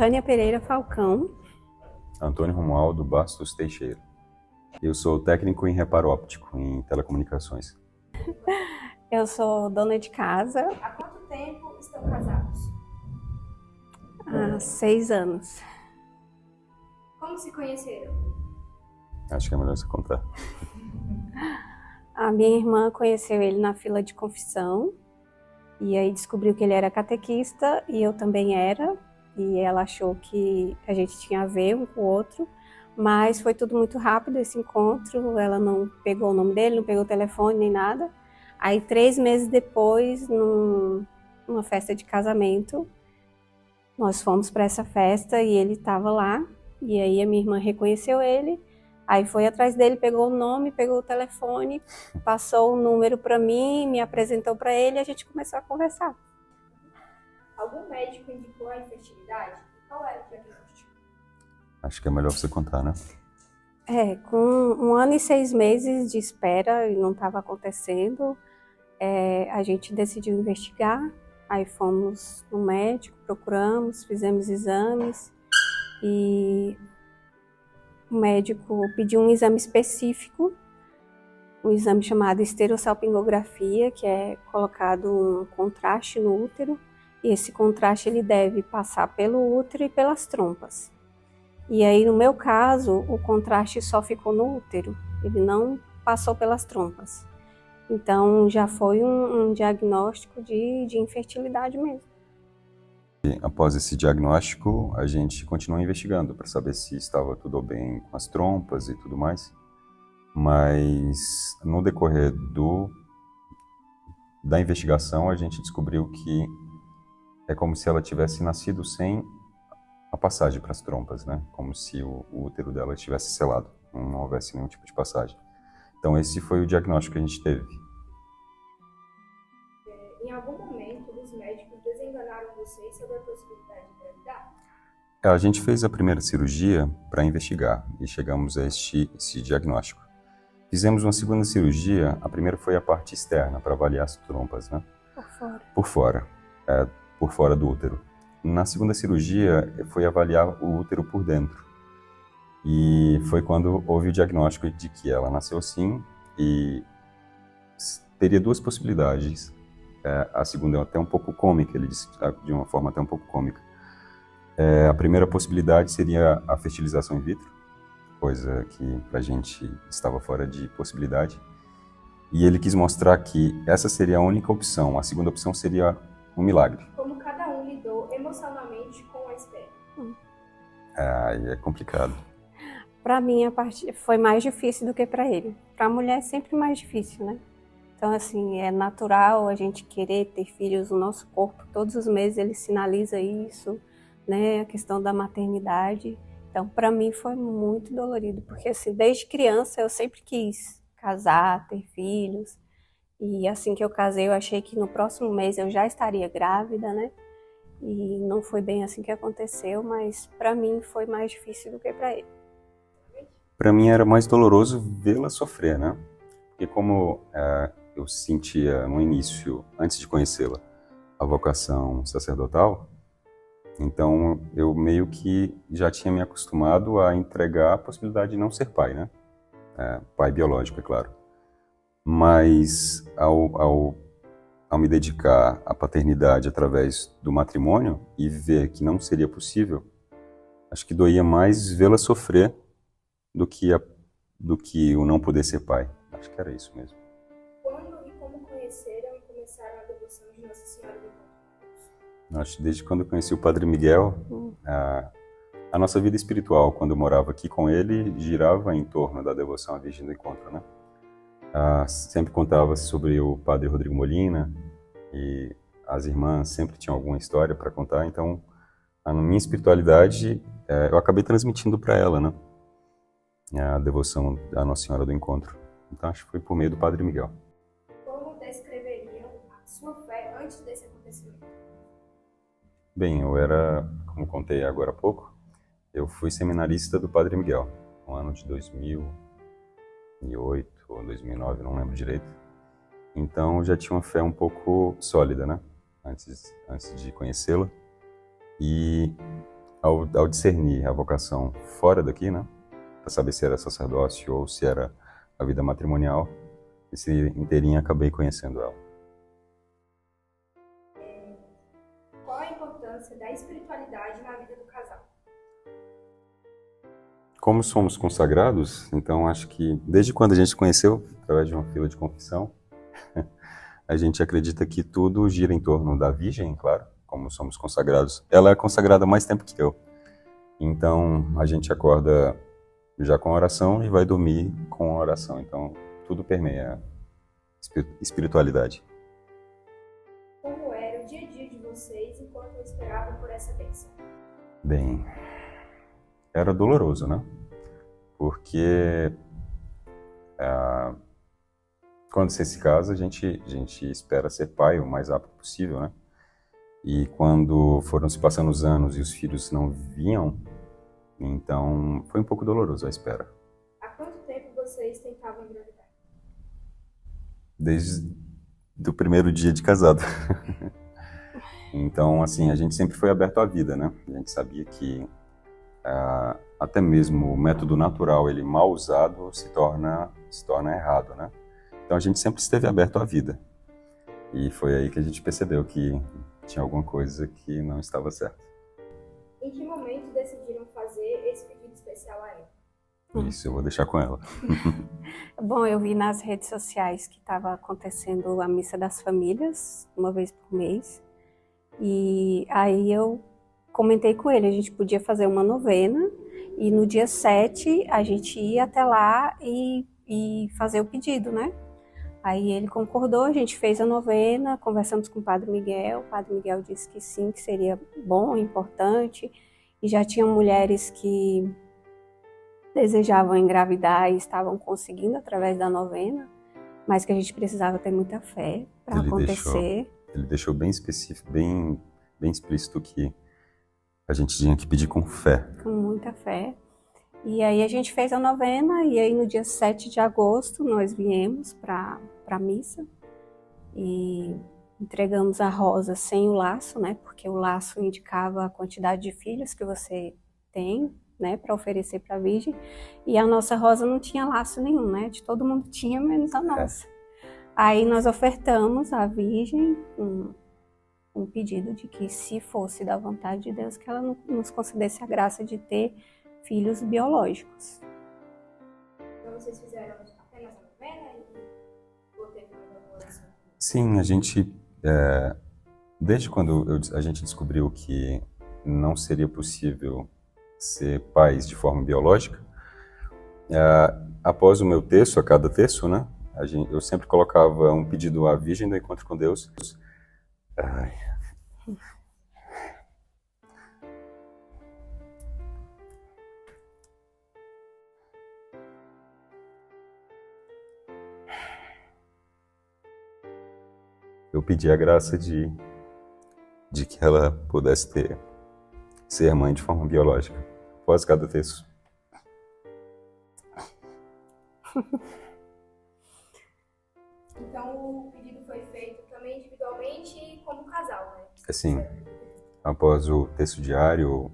Tânia Pereira Falcão. Antônio Romualdo Bastos Teixeira. Eu sou técnico em reparo óptico em telecomunicações. Eu sou dona de casa. Há quanto tempo estão casados? Há 6 anos. Como se conheceram? Acho que é melhor você contar. A minha irmã conheceu ele na fila de confissão. E aí descobriu que ele era catequista e eu também era. E ela achou que a gente tinha a ver um com o outro. Mas foi tudo muito rápido esse encontro. Ela não pegou o nome dele, não pegou o telefone nem nada. Aí 3 meses depois, numa festa de casamento, nós fomos para essa festa e ele estava lá. E aí a minha irmã reconheceu ele. Aí foi atrás dele, pegou o nome, pegou o telefone, passou o número para mim, me apresentou para ele e a gente começou a conversar. Algum médico indicou a infertilidade? Qual era o diagnóstico? Acho que é melhor você contar, né? Com 1 ano e 6 meses de espera e não estava acontecendo, a gente decidiu investigar. Aí fomos no médico, procuramos, fizemos exames e o médico pediu um exame específico, um exame chamado esterossalpingografia, que é colocado um contraste no útero, e esse contraste ele deve passar pelo útero e pelas trompas. E aí, no meu caso, o contraste só ficou no útero, ele não passou pelas trompas. Então, já foi um diagnóstico de infertilidade mesmo. E após esse diagnóstico, a gente continuou investigando para saber se estava tudo bem com as trompas e tudo mais. Mas no decorrer da investigação, a gente descobriu que é como se ela tivesse nascido sem a passagem para as trompas, né? Como se o útero dela estivesse selado, não houvesse nenhum tipo de passagem. Então esse foi o diagnóstico que a gente teve. Em algum momento, os médicos desenganaram vocês sobre a possibilidade de engravidar? A gente fez a primeira cirurgia para investigar e chegamos a esse diagnóstico. Fizemos uma segunda cirurgia, a primeira foi a parte externa, para avaliar as trompas, né? Por fora. Por fora do útero. Na segunda cirurgia, foi avaliar o útero por dentro. E foi quando houve o diagnóstico de que ela nasceu sim e teria 2 possibilidades. A segunda é até um pouco cômica, ele disse de uma forma até um pouco cômica. A primeira possibilidade seria a fertilização in vitro, coisa que pra gente estava fora de possibilidade. E ele quis mostrar que essa seria a única opção, a segunda opção seria um milagre. Como cada um lidou emocionalmente com a espera? Aí é complicado. Para mim, a parte foi mais difícil do que para ele. Para a mulher é sempre mais difícil, né? Então, assim, é natural a gente querer ter filhos. O nosso corpo, todos os meses, ele sinaliza isso, né? A questão da maternidade. Então, para mim, foi muito dolorido, porque, assim, desde criança eu sempre quis casar, ter filhos. E assim que eu casei, eu achei que no próximo mês eu já estaria grávida, né? E não foi bem assim que aconteceu, mas para mim foi mais difícil do que para ele. Para mim era mais doloroso vê-la sofrer, né? Porque como eu sentia no início, antes de conhecê-la, a vocação sacerdotal, então eu meio que já tinha me acostumado a entregar a possibilidade de não ser pai, né? Pai biológico, é claro. Mas ao me dedicar à paternidade através do matrimônio e ver que não seria possível, acho que doía mais vê-la sofrer do que o não poder ser pai. Acho que era isso mesmo. Quando e como conheceram e começaram a devoção de Nossa Senhora do Encontro? Acho que desde quando eu conheci o Padre Miguel, a nossa vida espiritual, quando eu morava aqui com ele, girava em torno da devoção à Virgem do Encontro, né? Sempre contava-se sobre o Padre Rodrigo Molina e as irmãs sempre tinham alguma história para contar, então a minha espiritualidade eu acabei transmitindo para ela, né? A devoção à Nossa Senhora do Encontro. Então acho que foi por meio do Padre Miguel. Como descreveriam a sua fé antes desse acontecimento? Bem, eu era, como contei agora há pouco, eu fui seminarista do Padre Miguel, no ano de 2008 ou 2009, não lembro direito. Então eu já tinha uma fé um pouco sólida, né? Antes de conhecê-la. E ao discernir a vocação fora daqui, né, para saber se era sacerdócio ou se era a vida matrimonial, esse inteirinho acabei conhecendo ela. Qual a importância da espiritualidade na vida do casal? Como somos consagrados, então acho que desde quando a gente se conheceu, através de uma fila de confissão, a gente acredita que tudo gira em torno da Virgem, claro, como somos consagrados. Ela é consagrada há mais tempo que eu. Então a gente acorda já com a oração e vai dormir com a oração. Então tudo permeia a espiritualidade. Como era o dia a dia de vocês enquanto esperavam por essa bênção? Bem, era doloroso, né? Porque quando você se casa, a gente espera ser pai o mais rápido possível, né? E quando foram se passando os anos e os filhos não vinham, então foi um pouco doloroso a espera. Há quanto tempo vocês tentavam engravidar? Desde o primeiro dia de casado. Então, assim, a gente sempre foi aberto à vida, né? A gente sabia que até mesmo o método natural, ele mal usado, se torna errado, né? Então a gente sempre esteve aberto à vida. E foi aí que a gente percebeu que tinha alguma coisa que não estava certa. Em que momento decidiram fazer esse pedido especial a ela? Isso eu vou deixar com ela. Bom, eu vi nas redes sociais que estava acontecendo a Missa das Famílias, uma vez por mês. E aí eu comentei com ele, a gente podia fazer uma novena e no dia 7 a gente ia até lá e fazer o pedido, né? Aí ele concordou, a gente fez a novena, conversamos com o Padre Miguel disse que sim, que seria bom, importante, e já tinham mulheres que desejavam engravidar e estavam conseguindo através da novena, mas que a gente precisava ter muita fé para acontecer. Ele deixou bem específico, bem explícito que a gente tinha que pedir com fé. Com muita fé. E aí a gente fez a novena e aí no dia 7 de agosto nós viemos para a missa e entregamos a rosa sem o laço, né? Porque o laço indicava a quantidade de filhos que você tem, né? Para oferecer para a Virgem. E a nossa rosa não tinha laço nenhum, né? De todo mundo tinha, menos a nossa. Aí nós ofertamos à Virgem um pedido de que, se fosse da vontade de Deus, que ela nos concedesse a graça de ter filhos biológicos. Então vocês fizeram apenas a novena ou teve uma oração? Sim, a gente, desde quando a gente descobriu que não seria possível ser pais de forma biológica, após o meu terço, a cada terço, né, eu sempre colocava um pedido à Virgem do Encontro com Deus. Eu pedi a graça de que ela pudesse ser mãe de forma biológica, após cada terço. Então o pedido foi feito também individualmente e como casal, né? Assim, após o terço diário,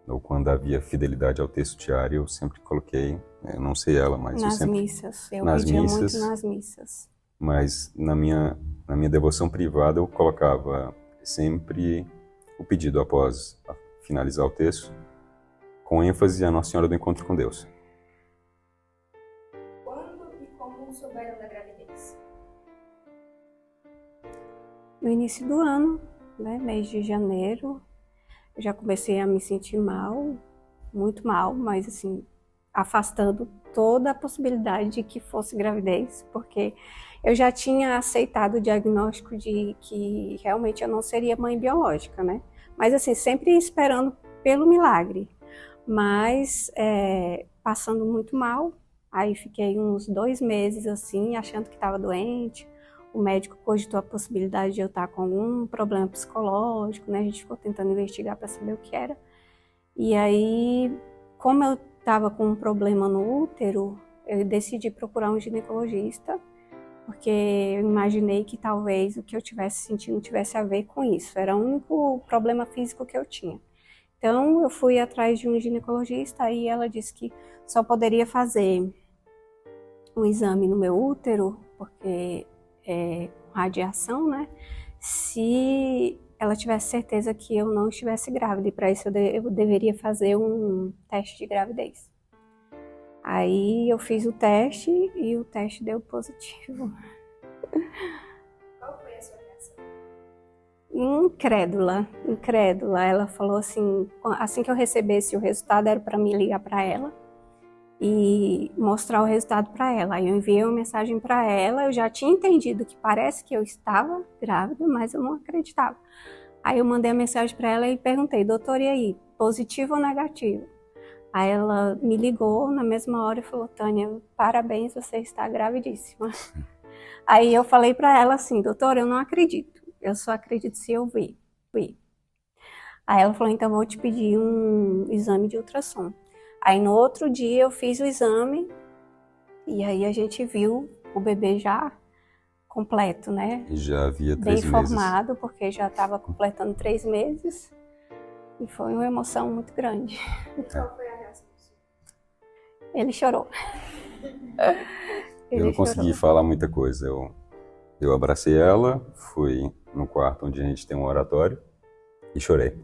ou quando havia fidelidade ao terço diário, eu sempre coloquei, eu não sei ela, mas eu sempre... Missas, eu pedia muito nas missas. Mas na minha devoção privada eu colocava sempre o pedido após finalizar o texto, com ênfase a Nossa Senhora do Encontro com Deus. Quando e como souberam da gravidez? No início do ano, né, mês de janeiro, eu já comecei a me sentir mal, muito mal, mas assim, afastando toda a possibilidade de que fosse gravidez, porque eu já tinha aceitado o diagnóstico de que realmente eu não seria mãe biológica, né? Mas assim, sempre esperando pelo milagre, mas passando muito mal. Aí fiquei uns 2 meses assim, achando que estava doente. O médico cogitou a possibilidade de eu estar com algum problema psicológico, né? A gente ficou tentando investigar para saber o que era. E aí, como eu estava com um problema no útero, eu decidi procurar um ginecologista, porque eu imaginei que talvez o que eu estivesse sentindo tivesse a ver com isso. Era o único problema físico que eu tinha. Então, eu fui atrás de um ginecologista e ela disse que só poderia fazer um exame no meu útero, porque é radiação, né? Se ela tivesse certeza que eu não estivesse grávida. E para isso eu deveria fazer um teste de gravidez. Aí eu fiz o teste e o teste deu positivo. Qual foi a sua reação? Incrédula, incrédula. Ela falou assim que eu recebesse o resultado era para mim ligar para ela e mostrar o resultado para ela. Aí eu enviei uma mensagem para ela, eu já tinha entendido que parece que eu estava grávida, mas eu não acreditava. Aí eu mandei a mensagem para ela e perguntei, doutora, e aí, positivo ou negativo? Aí ela me ligou na mesma hora e falou, Tânia, parabéns, você está gravidíssima. Aí eu falei para ela assim, doutora, eu não acredito, eu só acredito se eu ver. Aí ela falou, então eu vou te pedir um exame de ultrassom. Aí no outro dia eu fiz o exame e aí a gente viu o bebê já completo, né? Já havia Bem 3 meses. formado, porque já estava completando 3 meses. E foi uma emoção muito grande. E qual foi a reação do senhor? Ele chorou. Eu não consegui falar muita coisa. Eu abracei ela, fui no quarto onde a gente tem um oratório e chorei.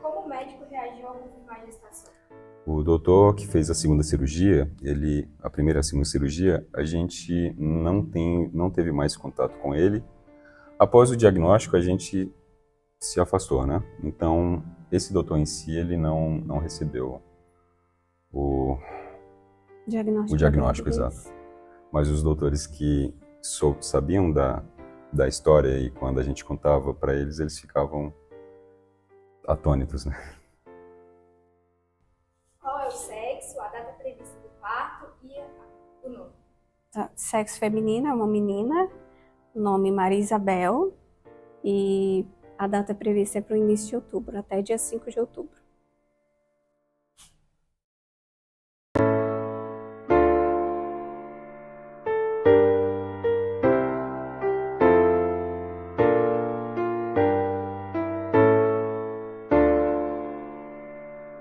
Como o médico reagiu ao confirmar a gestação? O doutor que fez a segunda cirurgia, a primeira e a segunda cirurgia, a gente não teve mais contato com ele. Após o diagnóstico, a gente se afastou, né? Então, esse doutor em si, ele não recebeu o diagnóstico exato. Mas os doutores que sabiam da história e quando a gente contava para eles, eles ficavam atônitos, né? Qual é o sexo, a data prevista do parto e o nome? Sexo feminino, é uma menina, nome Maria Isabel, e a data prevista é para o início de outubro, até dia 5 de outubro.